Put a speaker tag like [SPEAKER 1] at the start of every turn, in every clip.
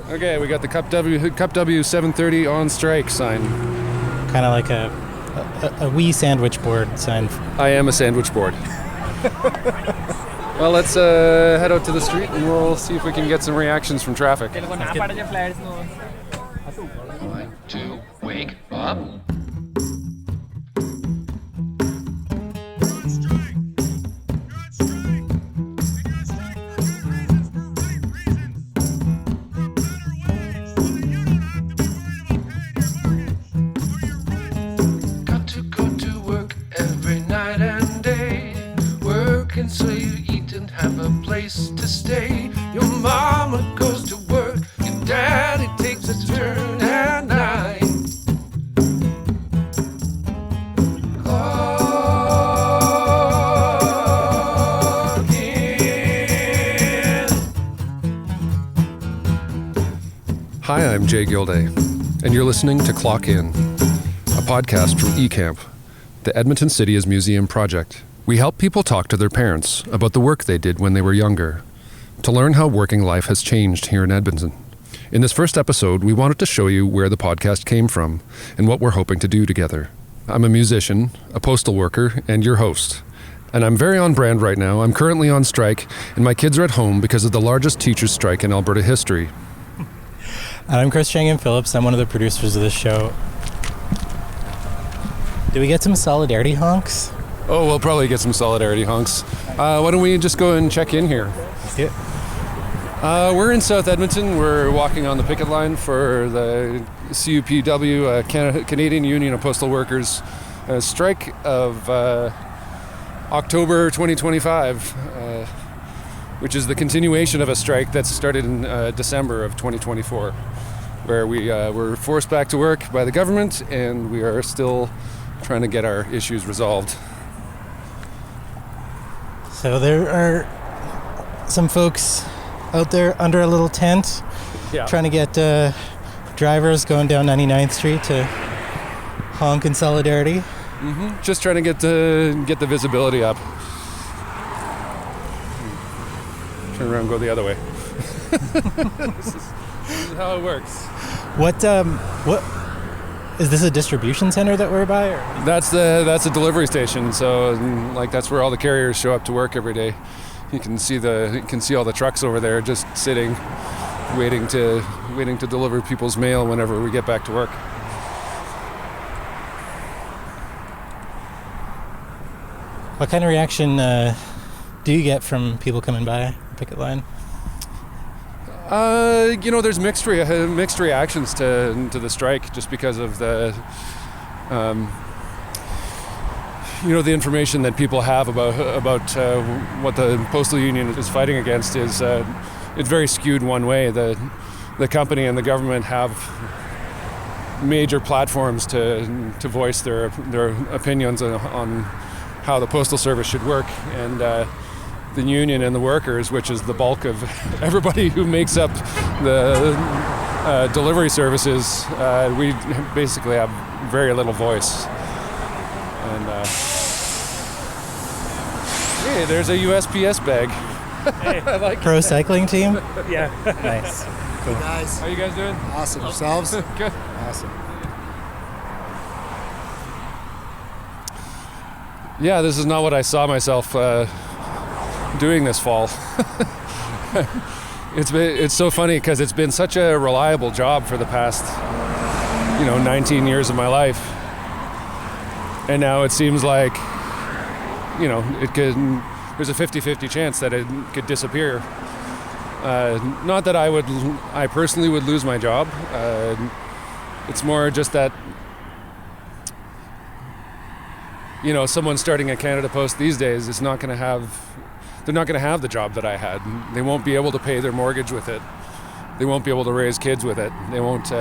[SPEAKER 1] Okay, we got the Cup W 730 on strike sign.
[SPEAKER 2] Kind of like a wee sandwich board sign.
[SPEAKER 1] I am a sandwich board. Well, let's head out to the street and we'll see if we can get some reactions from traffic.
[SPEAKER 3] 1, 2, wake up. So you eat and have a place to stay. Your mama goes to work, your daddy takes a turn at night. Clock in.
[SPEAKER 1] Hi, I'm Jay Gilday, and you're listening to Clock In, a podcast from eCamp, the Edmonton City as Museum project. We help people talk to their parents about the work they did when they were younger, to learn how working life has changed here in Edmonton. In this first episode, we wanted to show you where the podcast came from and what we're hoping to do together. I'm a musician, a postal worker, and your host. And I'm very on brand right now. I'm currently on strike, and my kids are at home because of the largest teachers' strike in Alberta history.
[SPEAKER 2] And I'm Chris Phillips. I'm one of the producers of this show. Do we get some solidarity honks?
[SPEAKER 1] Oh, we'll probably get some solidarity honks. Why don't we just go and check in here?
[SPEAKER 2] Let's do it.
[SPEAKER 1] We're in South Edmonton. We're walking on the picket line for the CUPW, Canadian Union of Postal Workers, strike of October 2025, which is the continuation of a strike that started in December of 2024, where we were forced back to work by the government, and we are still trying to get our issues resolved.
[SPEAKER 2] So there are some folks out there under a little tent trying to get drivers going down 99th Street to honk in solidarity.
[SPEAKER 1] Mm-hmm. Just trying to get the visibility up. Turn around and go the other way. This is how it works.
[SPEAKER 2] What is this, a distribution center that we're by? Or?
[SPEAKER 1] That's a delivery station. So that's where all the carriers show up to work every day. You can see all the trucks over there just sitting, waiting to deliver people's mail whenever we get back to work.
[SPEAKER 2] What kind of reaction do you get from people coming by the picket line?
[SPEAKER 1] There's mixed reactions to the strike, just because of the the information that people have about what the postal union is fighting against is it's very skewed one way. The company and the government have major platforms to voice their opinions on how the postal service should work, and the union and the workers, which is the bulk of everybody who makes up the delivery services, we basically have very little voice. And hey, there's a USPS bag.
[SPEAKER 2] Hey. I like pro cycling team?
[SPEAKER 4] Yeah.
[SPEAKER 2] Nice. Cool.
[SPEAKER 4] Hey guys.
[SPEAKER 1] How you guys doing?
[SPEAKER 4] Awesome. Yourselves?
[SPEAKER 1] Good.
[SPEAKER 4] Awesome.
[SPEAKER 1] Yeah, this is not what I saw myself doing this fall. It's so funny because it's been such a reliable job for the past 19 years of my life, and now it seems like there's a 50-50 chance that it could disappear. Not that I personally would lose my job. It's more just that someone starting at Canada Post these days is not going to have the job that I had. They won't be able to pay their mortgage with it. They won't be able to raise kids with it. They won't.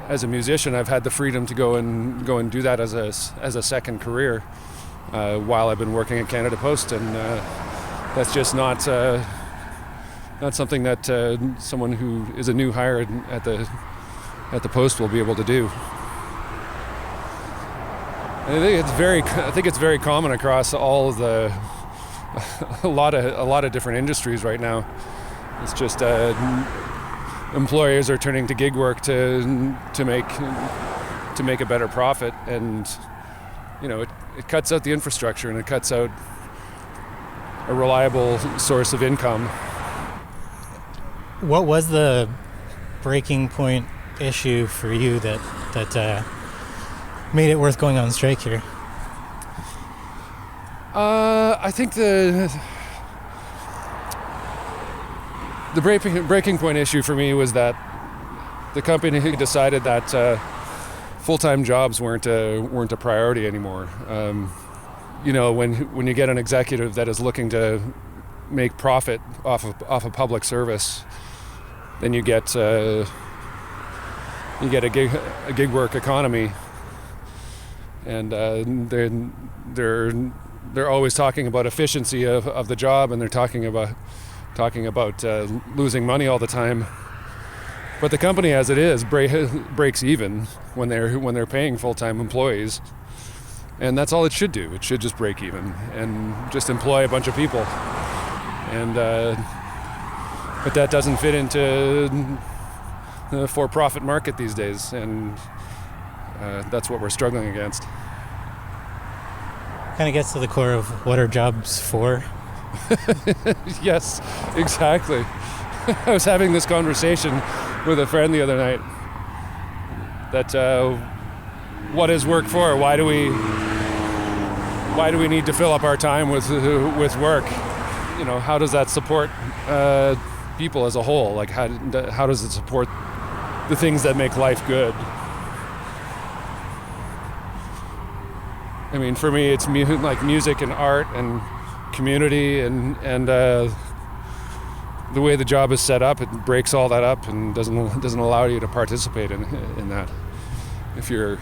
[SPEAKER 1] As a musician, I've had the freedom to go and do that as a second career while I've been working at Canada Post, and that's just not something that someone who is a new hire at the Post will be able to do. I think it's very common across all of a lot of different industries right now. It's just employers are turning to gig work to make a better profit, and it cuts out the infrastructure, and it cuts out a reliable source of income.
[SPEAKER 2] What was the breaking point issue for you that made it worth going on strike here?
[SPEAKER 1] I think the breaking point issue for me was that the company decided that full-time jobs weren't a priority anymore. When you get an executive that is looking to make profit off of public service, then you get a gig work economy, and they're always talking about efficiency of the job, and they're talking about losing money all the time. But the company, as it is, breaks even when they're paying full-time employees, and that's all it should do. It should just break even and just employ a bunch of people. And but that doesn't fit into the for-profit market these days, and that's what we're struggling against.
[SPEAKER 2] Kind of gets to the core of what are jobs for.
[SPEAKER 1] Yes, exactly. I was having this conversation with a friend the other night that what is work for? Why do we need to fill up our time with work? How does that support people as a whole? Like how does it support the things that make life good? I mean, for me, it's like music and art and community, and the way the job is set up, it breaks all that up and doesn't allow you to participate in that. If you're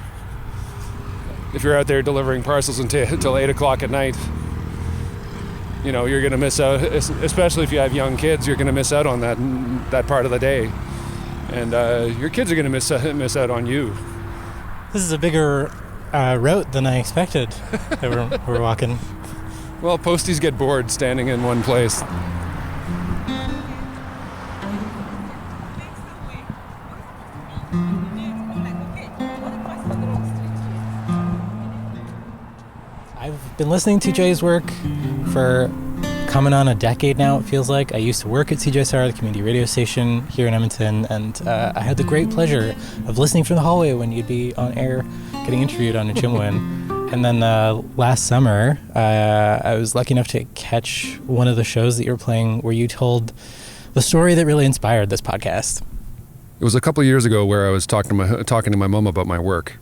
[SPEAKER 1] out there delivering parcels until 8 o'clock at night, you're going to miss out. Especially if you have young kids, you're going to miss out on that part of the day, and your kids are going to miss out on you.
[SPEAKER 2] This is a bigger route than I expected that we're walking.
[SPEAKER 1] Well, posties get bored standing in one place.
[SPEAKER 2] I've been listening to Jay's work for coming on a decade now, it feels like. I used to work at CJSR, the community radio station here in Edmonton, and I had the great pleasure of listening from the hallway when you'd be on air getting interviewed on Ojibwin. And then last summer, I was lucky enough to catch one of the shows that you were playing where you told the story that really inspired this podcast.
[SPEAKER 1] It was a couple of years ago where I was talking to my mom about my work.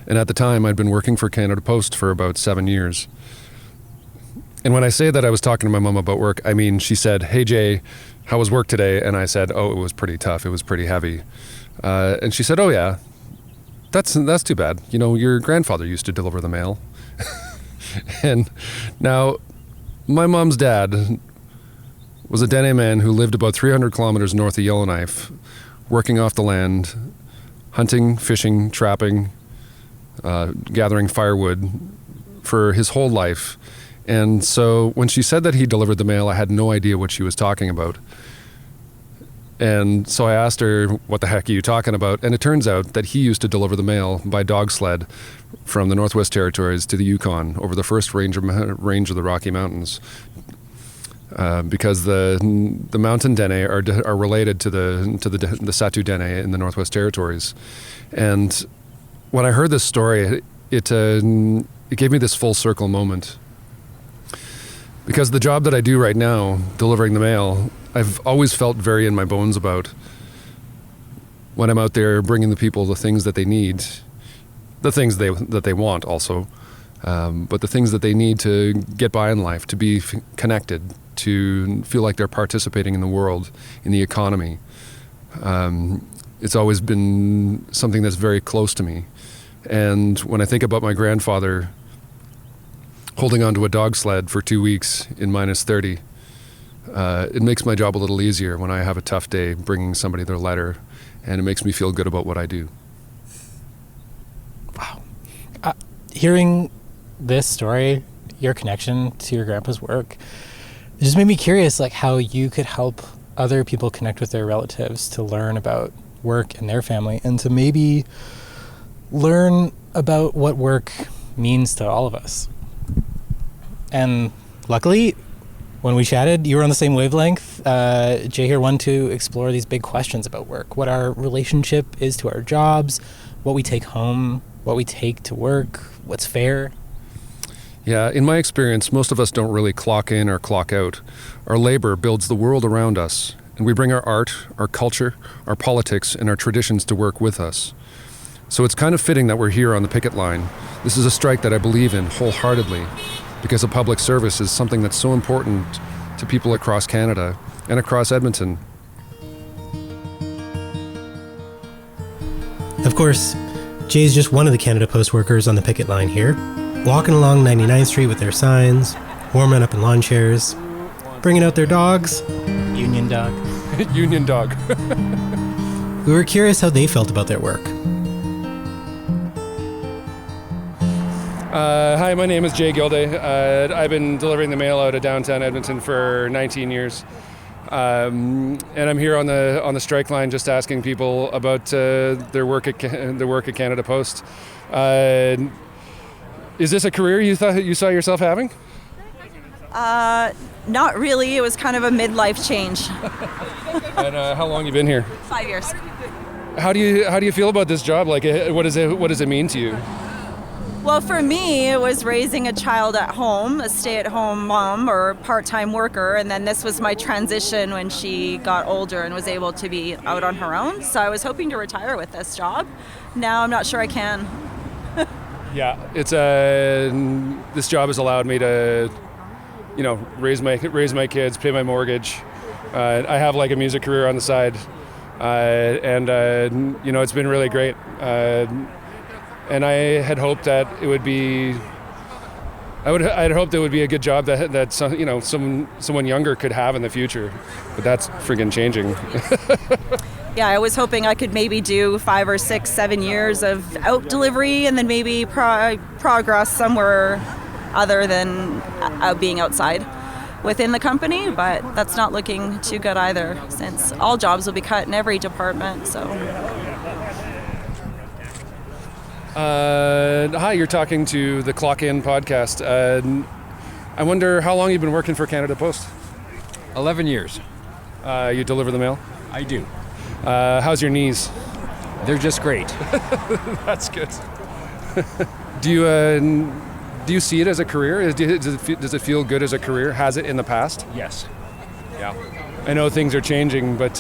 [SPEAKER 1] And at the time, I'd been working for Canada Post for about 7 years. And when I say that I was talking to my mom about work, I mean, she said, "Hey, Jay, how was work today?" And I said, "Oh, it was pretty tough. It was pretty heavy." And she said, "Oh, yeah, that's too bad. Your grandfather used to deliver the mail." And now, my mom's dad was a Dene man who lived about 300 kilometers north of Yellowknife, working off the land, hunting, fishing, trapping, gathering firewood for his whole life. And so when she said that he delivered the mail, I had no idea what she was talking about. And so I asked her, "What the heck are you talking about?" And it turns out that he used to deliver the mail by dogsled from the Northwest Territories to the Yukon over the first range of the Rocky Mountains. Because the mountain Dene are related to the Satu Dene in the Northwest Territories. And when I heard this story, it gave me this full circle moment. Because the job that I do right now, delivering the mail, I've always felt very in my bones about when I'm out there bringing the people the things that they need, the things that they want also, but the things that they need to get by in life, to be connected, to feel like they're participating in the world, in the economy. It's always been something that's very close to me. And when I think about my grandfather holding onto a dog sled for 2 weeks in -30, it makes my job a little easier when I have a tough day bringing somebody their letter, and it makes me feel good about what I do.
[SPEAKER 2] Wow. Hearing this story, your connection to your grandpa's work, just made me curious, like how you could help other people connect with their relatives to learn about work and their family, and to maybe learn about what work means to all of us. And luckily, when we chatted, you were on the same wavelength. Jay here wanted to explore these big questions about work, what our relationship is to our jobs, what we take home, what we take to work, what's fair.
[SPEAKER 1] Yeah, in my experience, most of us don't really clock in or clock out. Our labor builds the world around us, and we bring our art, our culture, our politics, and our traditions to work with us. So it's kind of fitting that we're here on the picket line. This is a strike that I believe in wholeheartedly, because a public service is something that's so important to people across Canada and across Edmonton.
[SPEAKER 4] Of course, Jay's just one of the Canada Post workers on the picket line here, walking along 99th Street with their signs, warming up in lawn chairs, bringing out their dogs.
[SPEAKER 2] Union dog.
[SPEAKER 1] Union dog.
[SPEAKER 4] We were curious how they felt about their work.
[SPEAKER 1] Hi, my name is Jay Gilday. I've been delivering the mail out of downtown Edmonton for 19 years. And I'm here on the strike line just asking people about their work at Canada Post. Is this a career you thought you saw yourself having?
[SPEAKER 5] Not really. It was kind of a midlife change.
[SPEAKER 1] And how long you been here?
[SPEAKER 5] 5 years.
[SPEAKER 1] How do you feel about this job? Like, what does it mean to you?
[SPEAKER 5] Well, for me, it was raising a child at home, a stay-at-home mom or part-time worker, and then this was my transition when she got older and was able to be out on her own. So I was hoping to retire with this job. Now I'm not sure I can.
[SPEAKER 1] Yeah, it's this job has allowed me to, raise my kids, pay my mortgage. I have like a music career on the side, and it's been really great. And I had hoped that it would be. I'd hoped it would be a good job that someone younger could have in the future, but that's friggin' changing.
[SPEAKER 5] Yeah, I was hoping I could maybe do 5 or 6, 7 years of out delivery and then maybe progress somewhere other than being outside within the company, but that's not looking too good either, since all jobs will be cut in every department. So.
[SPEAKER 1] Hi, you're talking to the Clock In podcast. I wonder how long you've been working for Canada Post?
[SPEAKER 6] 11 years.
[SPEAKER 1] You deliver the mail?
[SPEAKER 6] I do.
[SPEAKER 1] How's your knees?
[SPEAKER 6] They're just great.
[SPEAKER 1] That's good. Do you see it as a career? Does it feel good as a career? Has it in the past?
[SPEAKER 6] Yes.
[SPEAKER 1] Yeah. I know things are changing, but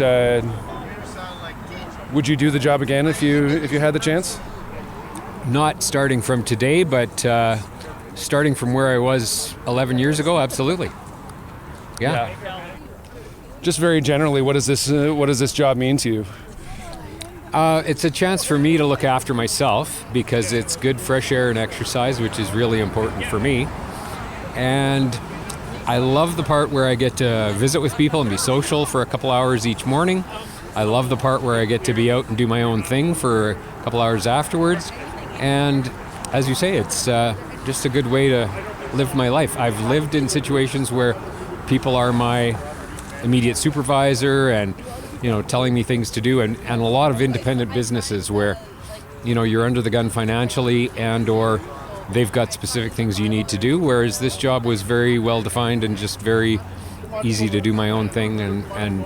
[SPEAKER 1] would you do the job again if you had the chance?
[SPEAKER 6] Not starting from today, but starting from where I was 11 years ago, absolutely. Yeah.
[SPEAKER 1] Just very generally, what does this job mean to you?
[SPEAKER 6] It's a chance for me to look after myself because it's good fresh air and exercise, which is really important for me. And I love the part where I get to visit with people and be social for a couple hours each morning. I love the part where I get to be out and do my own thing for a couple hours afterwards. And as you say, it's just a good way to live my life. I've lived in situations where people are my immediate supervisor and, telling me things to do, and a lot of independent businesses where, you're under the gun financially and or they've got specific things you need to do, whereas this job was very well defined and just very easy to do my own thing, and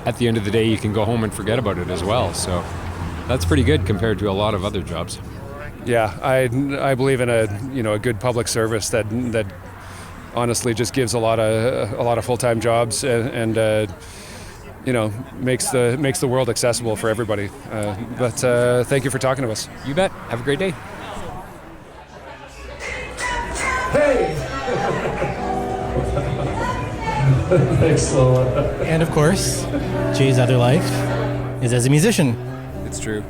[SPEAKER 6] at the end of the day you can go home and forget about it as well. So that's pretty good compared to a lot of other jobs.
[SPEAKER 1] Yeah, I believe in a good public service that honestly just gives a lot of full-time jobs and makes the world accessible for everybody. But thank you for talking to us.
[SPEAKER 6] You bet. Have a great day.
[SPEAKER 3] Hey! Thanks a lot.
[SPEAKER 2] And of course, Jay's other life is as a musician.
[SPEAKER 1] It's true.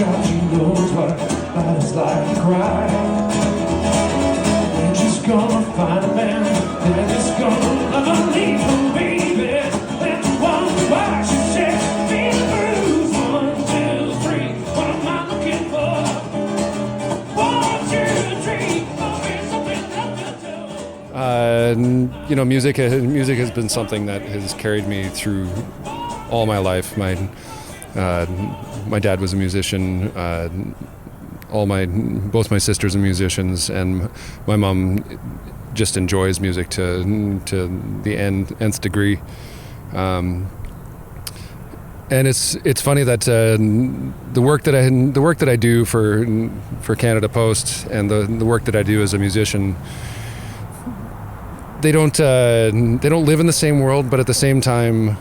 [SPEAKER 3] child, she knows what life is like to cry. And she's gonna find a man that is gonna love her, leave her, baby. That's one why she said, be the blues. 1, 2, 3, what am I looking for? 1, 2, 3, there's something left to do.
[SPEAKER 1] You know, music has been something that has carried me through all my life. My dad was a musician. Both my sisters are musicians, and my mom just enjoys music to the nth degree. And it's funny that the work that I do for Canada Post and the work that I do as a musician, they don't live in the same world, but at the same time,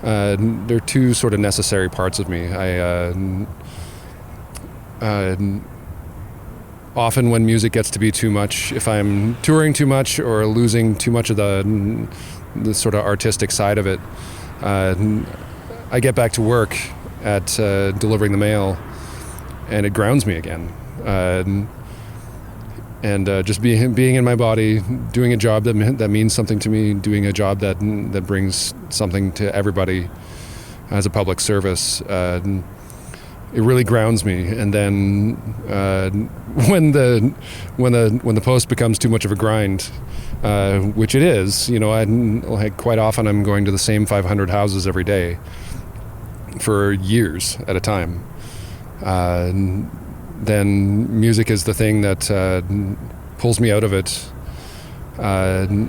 [SPEAKER 1] they're two sort of necessary parts of me. Often when music gets to be too much, if I'm touring too much or losing too much of the sort of artistic side of it, I get back to work at delivering the mail, and it grounds me again. And just being in my body, doing a job that means something to me, doing a job that brings something to everybody as a public service, it really grounds me. And then when the post becomes too much of a grind, which it is, you know, quite often I'm going to the same 500 houses every day for years at a time. Then music is the thing that pulls me out of it and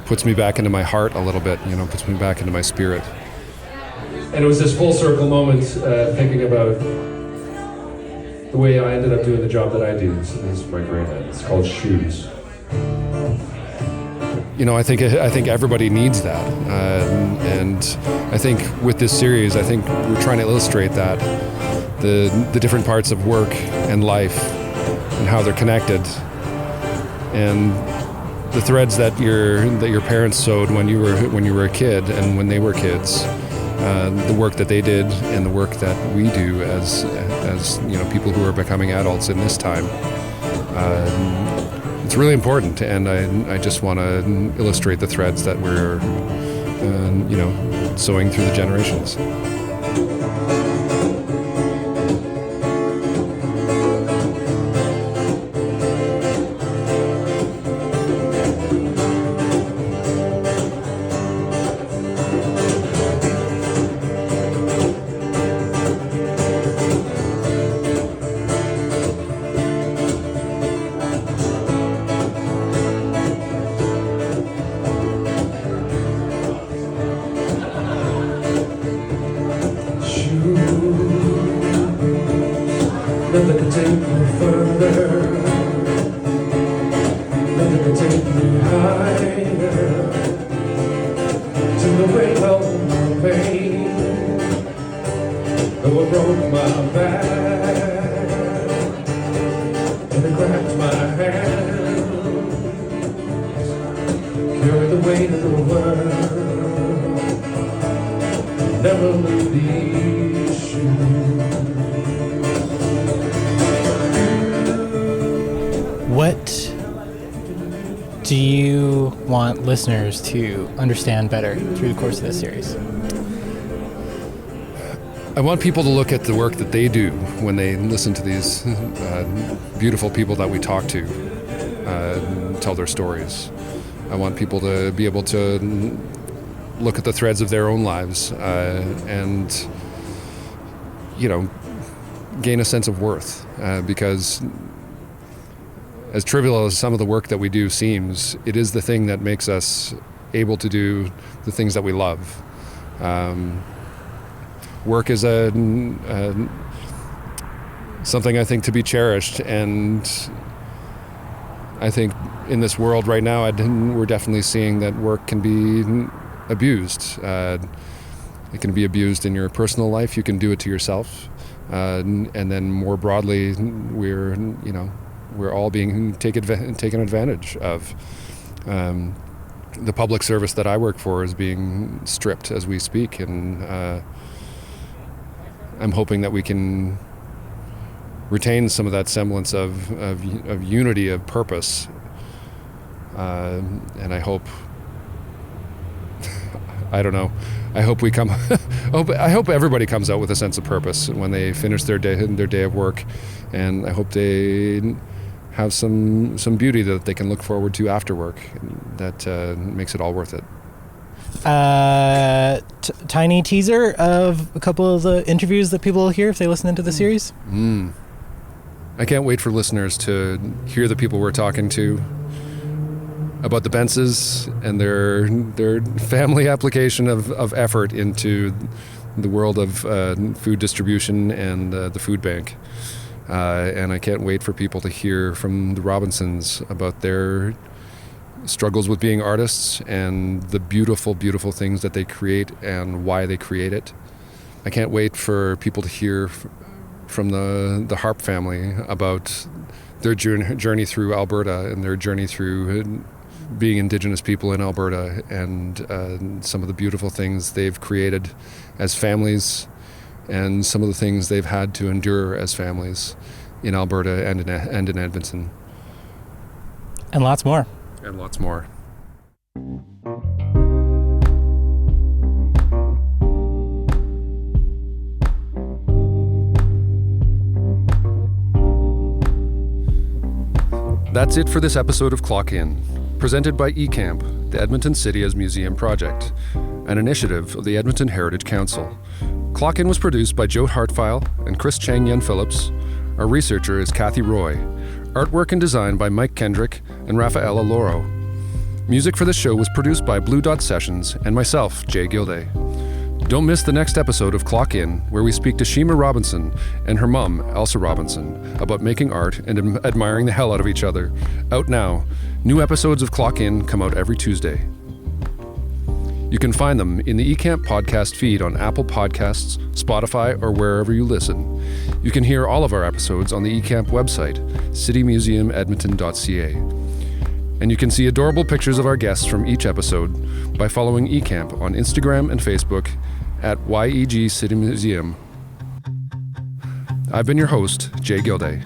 [SPEAKER 1] puts me back into my heart a little bit, you know, puts me back into my spirit. And it was this full circle moment thinking about the way I ended up doing the job that I do. This is my great head. It's called Shoes. You know, I think everybody needs that, and I think with this series, I think we're trying to illustrate that. The different parts of work and life and how they're connected, and the threads that your parents sewed when you were a kid and when they were kids, the work that they did and the work that we do as you know, people who are becoming adults in this time. It's really important, and I just want to illustrate the threads that we're you know, sewing through the generations. Nothing can take me further. Nothing can take me higher. To the way of my pain. Though I broke my back and I cracked my hands, carry the weight of the world. Never leave these shoes.
[SPEAKER 2] What do you want listeners to understand better through the course of this series?
[SPEAKER 1] I want people to look at the work that they do when they listen to these beautiful people that we talk to tell their stories. I want people to be able to look at the threads of their own lives and, you know, gain a sense of worth, because as trivial as some of the work that we do seems, it is the thing that makes us able to do the things that we love. Work is something I think to be cherished, and I think in this world right now, we're definitely seeing that work can be abused. It can be abused in your personal life. You can do it to yourself, and then more broadly, we're all being taken advantage of. The public service that I work for is being stripped as we speak, and I'm hoping that we can retain some of that semblance of unity, of purpose. And I hope, I don't know, I hope we come, I hope everybody comes out with a sense of purpose when they finish their day of work. And I hope they have some beauty that they can look forward to after work that makes it all worth it.
[SPEAKER 2] Tiny teaser of a couple of the interviews that people will hear if they listen into the series.
[SPEAKER 1] I can't wait for listeners to hear the people we're talking to about the Bences and their family application of effort into the world of food distribution and the food bank. And I can't wait for people to hear from the Robinsons about their struggles with being artists and the beautiful, beautiful things that they create and why they create it. I can't wait for people to hear from the Harp family about their journey through Alberta and their journey through being Indigenous people in Alberta and some of the beautiful things they've created as families and some of the things they've had to endure as families in Alberta and in Edmonton.
[SPEAKER 2] And lots more.
[SPEAKER 1] And lots more. That's it for this episode of Clock In, presented by eCamp, the Edmonton City as Museum Project, an initiative of the Edmonton Heritage Council. Clock In was produced by Joe Hartfile and Chris Chang Yen Phillips. Our researcher is Kathy Roy. Artwork and design by Mike Kendrick and Rafaela Loro. Music for the show was produced by Blue Dot Sessions and myself, Jay Gilday. Don't miss the next episode of Clock In, where we speak to Shima Robinson and her mum, Elsa Robinson, about making art and admiring the hell out of each other. Out now. New episodes of Clock In come out every Tuesday. You can find them in the eCamp podcast feed on Apple Podcasts, Spotify, or wherever you listen. You can hear all of our episodes on the eCamp website, citymuseumedmonton.ca. And you can see adorable pictures of our guests from each episode by following eCamp on Instagram and Facebook at YEG City Museum. I've been your host, Jay Gilday.